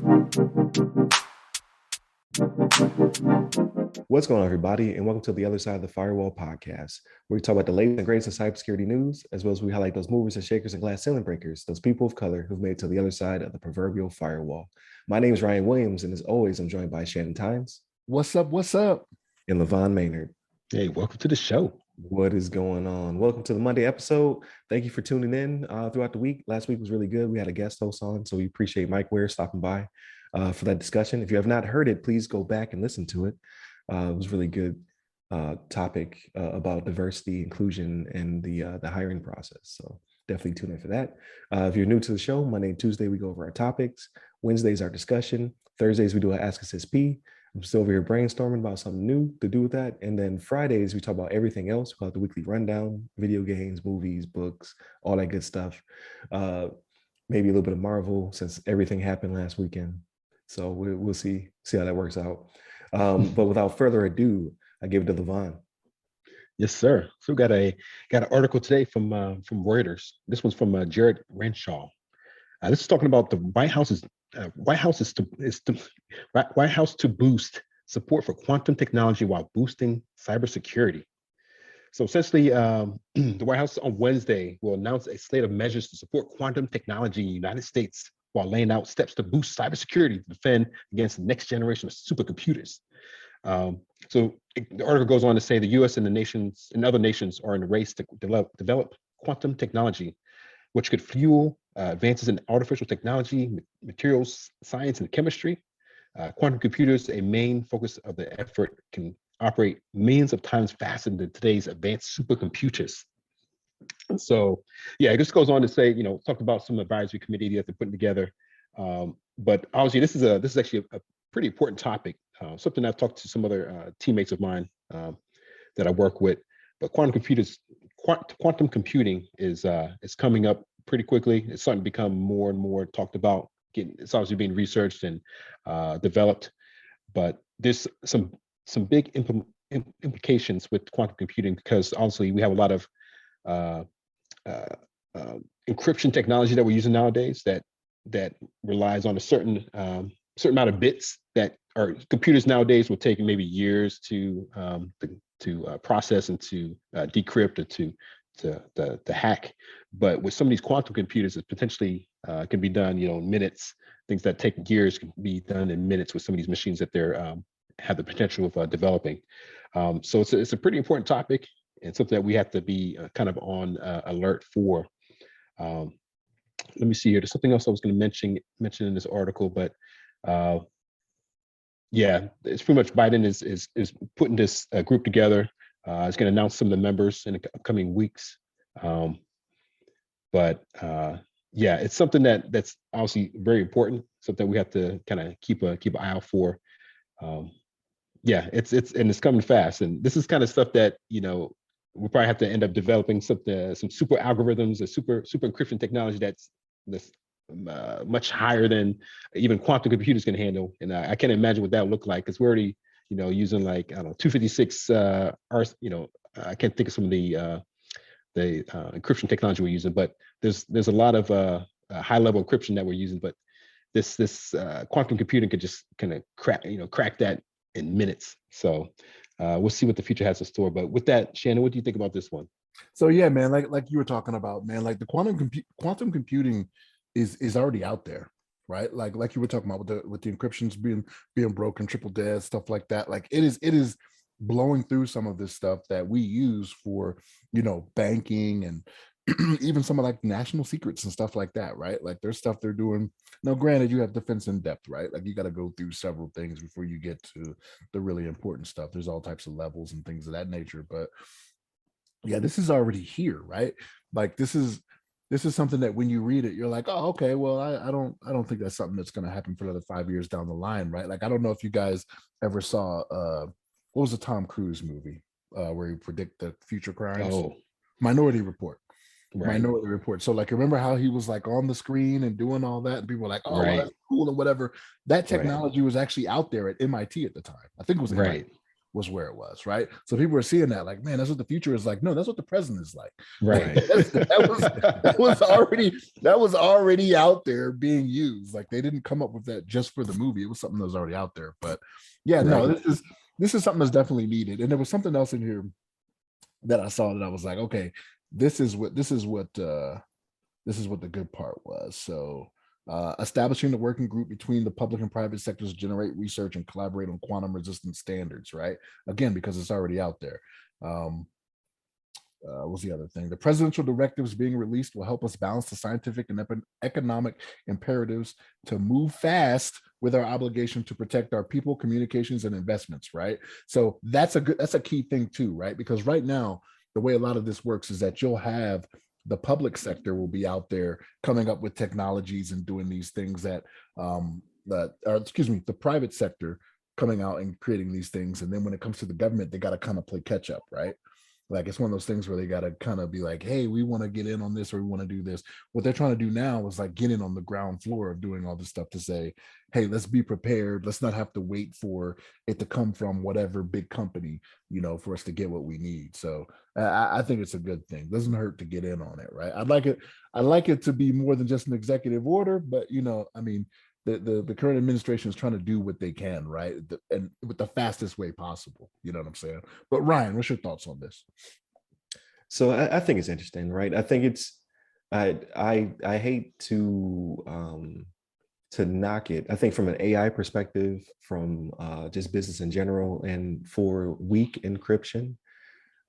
What's going on, everybody, and welcome to the Other Side of the Firewall podcast, where we talk about the latest and greatest in cybersecurity news, as well as we highlight those movers and shakers and glass ceiling breakers, those people of color who've made it to the other side of the proverbial firewall. My name is Ryan Williams, and as always, I'm joined by Shannon Tynes. What's up? What's up? And LeVon Maynard. Hey, welcome to the show. What is going on? Welcome to the Monday episode. Thank you for tuning in throughout the week. Last week was really good. We had a guest host on, so we appreciate Mike Ware stopping by for that discussion. If you have not heard it, please go back and listen to it. It was a really good topic about diversity, inclusion, and the hiring process. So definitely tune in for that. If you're new to the show, Monday and Tuesday, we go over our topics. Wednesdays, our discussion. Thursdays, we do an Ask Us SP. I'm still over here brainstorming about something new to do with that. And then Fridays, we talk about everything else. We call it the weekly rundown, video games, movies, books, all that good stuff. Maybe a little bit of Marvel since everything happened last weekend. So we'll see how that works out. But without further ado, I give it to LeVon. Yes, sir. So we got an article today from Reuters. This one's from Jared Renshaw. This is talking about the White House to boost support for quantum technology while boosting cybersecurity. So essentially, the White House on Wednesday will announce a slate of measures to support quantum technology in the United States while laying out steps to boost cybersecurity to defend against the next generation of supercomputers. So the article goes on to say the U.S. and other nations are in a race to develop quantum technology, which could fuel advances in artificial technology, materials science, and chemistry. Quantum computers, a main focus of the effort, can operate millions of times faster than today's advanced supercomputers. So, yeah, it just goes on to say, talk about some advisory committee that they're putting together. But obviously, this is actually a pretty important topic. Something I've talked to some other teammates of mine that I work with. But quantum computing is coming up pretty quickly. It's starting to become more and more talked about. It's obviously being researched and developed. But there's some big implications with quantum computing because obviously we have a lot of encryption technology that we're using nowadays that relies on a certain amount of bits that our computers nowadays will take maybe years to process and to decrypt or to hack. But with some of these quantum computers, it potentially can be done, in minutes. Things that take years can be done in minutes with some of these machines that they're have the potential of developing. So it's a pretty important topic and something that we have to be kind of on alert for. Let me see here. There's something else I was going to mention in this article, but yeah, it's pretty much Biden is putting this group together. It's going to announce some of the members in the upcoming weeks. But yeah, it's something that's obviously very important. Something we have to kind of keep an eye out for. Yeah, it's coming fast, and this is kind of stuff that we'll probably have to end up developing some super algorithms, a super encryption technology that's much higher than even quantum computers can handle. And I can't imagine what that would look like because we're already using like 256 I can't think of some of the encryption technology we're using, but there's a lot of high level encryption that we're using. But this quantum computing could just kind of crack that in minutes. So we'll see what the future has in store. But with that, Shannon, what do you think about this one? So yeah, man, like you were talking about, man, like the quantum computing is already out there, right? Like you were talking about with the encryptions being broken, triple dead, stuff like that. Like it is blowing through some of this stuff that we use for banking and even some of like national secrets and stuff like that, right? Like there's stuff they're doing. Now, granted, you have defense in depth, right? Like you got to go through several things before you get to the really important stuff. There's all types of levels and things of that nature. But yeah, this is already here, right? Like this is something that when you read it, you're like, oh, okay, well, I don't think that's something that's going to happen for another 5 years down the line, right? Like I don't know if you guys ever saw what was the Tom Cruise movie where he predict the future crimes? Oh, Minority Report. right. Minority Report. So like, remember how he was like on the screen and doing all that, and people were like, "Oh, well, that's cool," or whatever. That technology was actually out there at MIT at the time. I think it was MIT. Right. was where it was, right? So people were seeing that like, man, that's what the future is like. No, that's what the present is like. Right. That was already out there being used. Like they didn't come up with that just for the movie. It was something that was already out there. But yeah, no, Right. this is something that's definitely needed. And there was something else in here that I saw that I was like, okay, this is what the good part was. So establishing the working group between the public and private sectors to generate research and collaborate on quantum resistant standards, right? Again, because it's already out there. What's the other thing? The presidential directives being released will help us balance the scientific and economic imperatives to move fast with our obligation to protect our people, communications, and investments, right? So that's a key thing too, right? Because right now, the way a lot of this works is that you'll have the public sector will be out there coming up with technologies and doing these things the private sector coming out and creating these things. And then when it comes to the government, they got to kind of play catch up, right? Like it's one of those things where they got to kind of be like, hey, we want to get in on this or we want to do this. What they're trying to do now is like get in on the ground floor of doing all this stuff to say, hey, let's be prepared. Let's not have to wait for it to come from whatever big company, for us to get what we need. So I think it's a good thing. Doesn't hurt to get in on it, right? I'd like it to be more than just an executive order, but the current administration is trying to do what they can, right? And with the fastest way possible. You know what I'm saying? But Ryan, what's your thoughts on this? So I think it's interesting, right? I think I hate to knock it. I think from an AI perspective, from just business in general, and for weak encryption,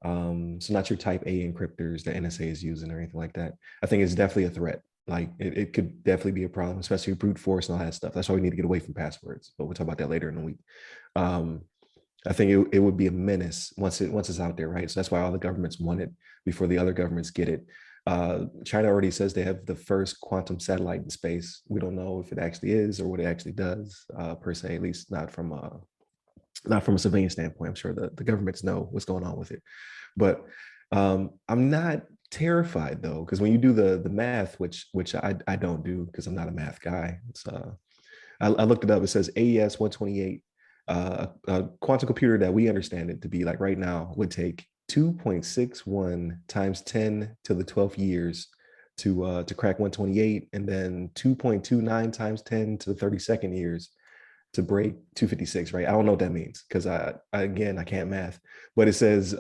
so not your type A encryptors that NSA is using or anything like that. I think it's definitely a threat. Like it could definitely be a problem, especially brute force and all that stuff. That's why we need to get away from passwords. But we'll talk about that later in the week. I think it would be a menace once it's out there, right? So that's why all the governments want it before the other governments get it. China already says they have the first quantum satellite in space. We don't know if it actually is or what it actually does, per se, at least not from a civilian standpoint. I'm sure the governments know what's going on with it. But I'm not terrified though, because when you do the math, which I don't do because I'm not a math guy. It's I looked it up. It says AES 128, a quantum computer that we understand it to be like right now would take 2.61 times 10 to the 12th years to crack 128, and then 2.29 times 10 to the 32nd years to break 256, right? I don't know what that means because I can't math, but it says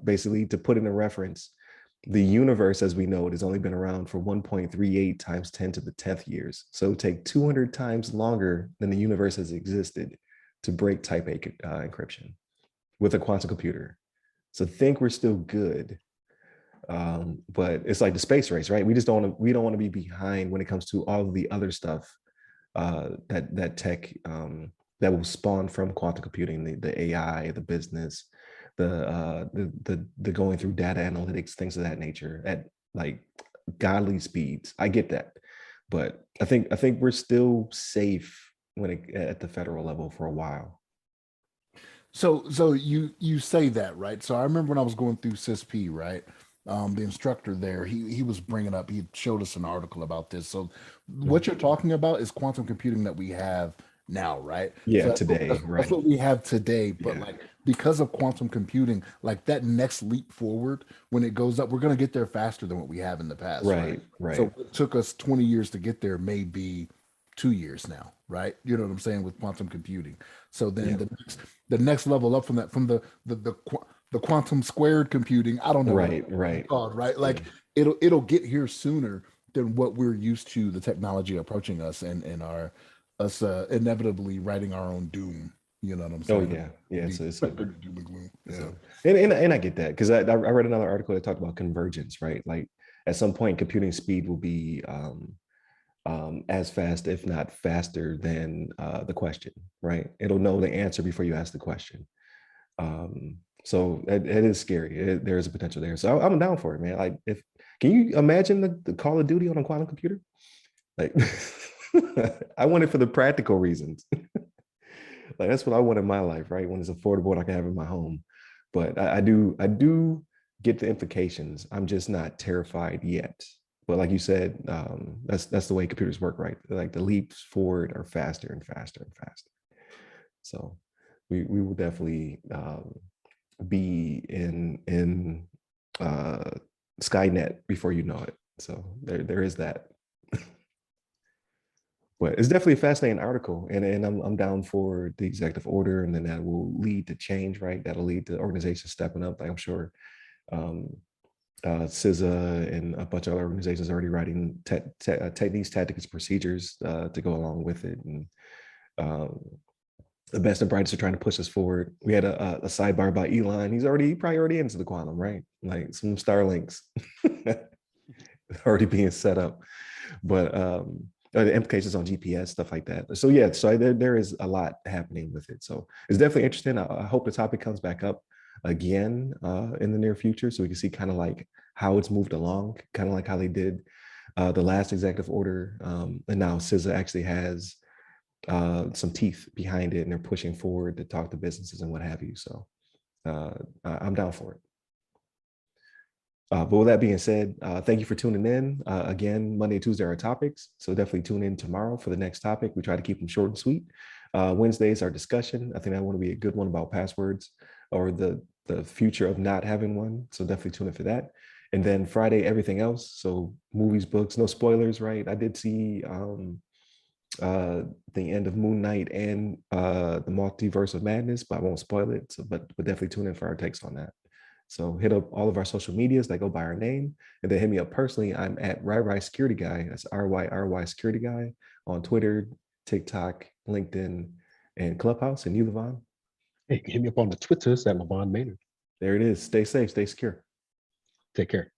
basically, to put in a reference, the universe as we know it has only been around for 1.38 times 10 to the 10th years. So it would take 200 times longer than the universe has existed to break type A encryption with a quantum computer. So think we're still good. But it's like the space race, right? We don't want to be behind when it comes to all of the other stuff that tech that will spawn from quantum computing, the AI, the business, the going through data analytics, things of that nature at like godly speeds. I get that, but I think we're still safe at the federal level for a while. So you say that, right? So I remember when I was going through CISP, right? The instructor there, he was bringing up, he showed us an article about this. So what you're talking about is quantum computing that we have now, right? Yeah, So today, right? that's what we have today. But Yeah. like because of quantum computing, like that next leap forward, when it goes up, we're gonna get there faster than what we have in the past, right? So Right. it took us 20 years to get there, maybe 2 years now, right? You know what I'm saying with quantum computing. So then Yeah. the next level up from that, from the quantum squared computing, I don't know what Right. it's called, right? Yeah. Like it'll get here sooner than what we're used to, the technology approaching us and our us inevitably writing our own doom. You know what I'm Oh saying? yeah. Yeah. Be It's doom and gloom. Yeah. so, and I get that because I read another article that talked about convergence, right? Like at some point, computing speed will be as fast, if not faster, than the question, right? It'll know the answer before you ask the question. So it is scary. There is a potential there. So I'm down for it, man. Like, can you imagine the Call of Duty on a quantum computer? Like, I want it for the practical reasons. Like that's what I want in my life, right? When it's affordable and I can have it in my home. But I do get the implications. I'm just not terrified yet. But like you said, that's the way computers work, right? Like the leaps forward are faster and faster and faster. So we will definitely be in Skynet before you know it. So there is that. But it's definitely a fascinating article, and I'm down for the executive order, and then that will lead to change, right? That'll lead to organizations stepping up. Like I'm sure CISA and a bunch of other organizations are already writing techniques, tactics, procedures to go along with it. And um, the best and brightest are trying to push us forward. We had a sidebar about Elon. He probably already into the quantum, right? Like some Starlinks already being set up, but the implications on GPS, stuff like that. So yeah, so there is a lot happening with it. So it's definitely interesting. I hope the topic comes back up again in the near future, so we can see kind of like how it's moved along, kind of like how they did the last executive order, and now CISA actually has some teeth behind it, and they're pushing forward to talk to businesses and what have you. So I'm down for it. But with that being said, thank you for tuning in. Again, Monday and Tuesday are our topics, so definitely tune in tomorrow for the next topic. We try to keep them short and sweet. Wednesdays, our discussion. I think that want to be a good one about passwords or the future of not having one. So definitely tune in for that. And then Friday, everything else. So movies, books, no spoilers, right? I did see the end of Moon Knight and the Multiverse of Madness, but I won't spoil it. So, but definitely tune in for our takes on that. So hit up all of our social medias that go by our name, and then hit me up personally. I'm at RyRy Security Guy. That's RYRY Security Guy on Twitter, TikTok, LinkedIn, and Clubhouse. And you, LeVon? Hey, hit me up on the Twitters at LeVon Maynard. There it is. Stay safe, stay secure. Take care.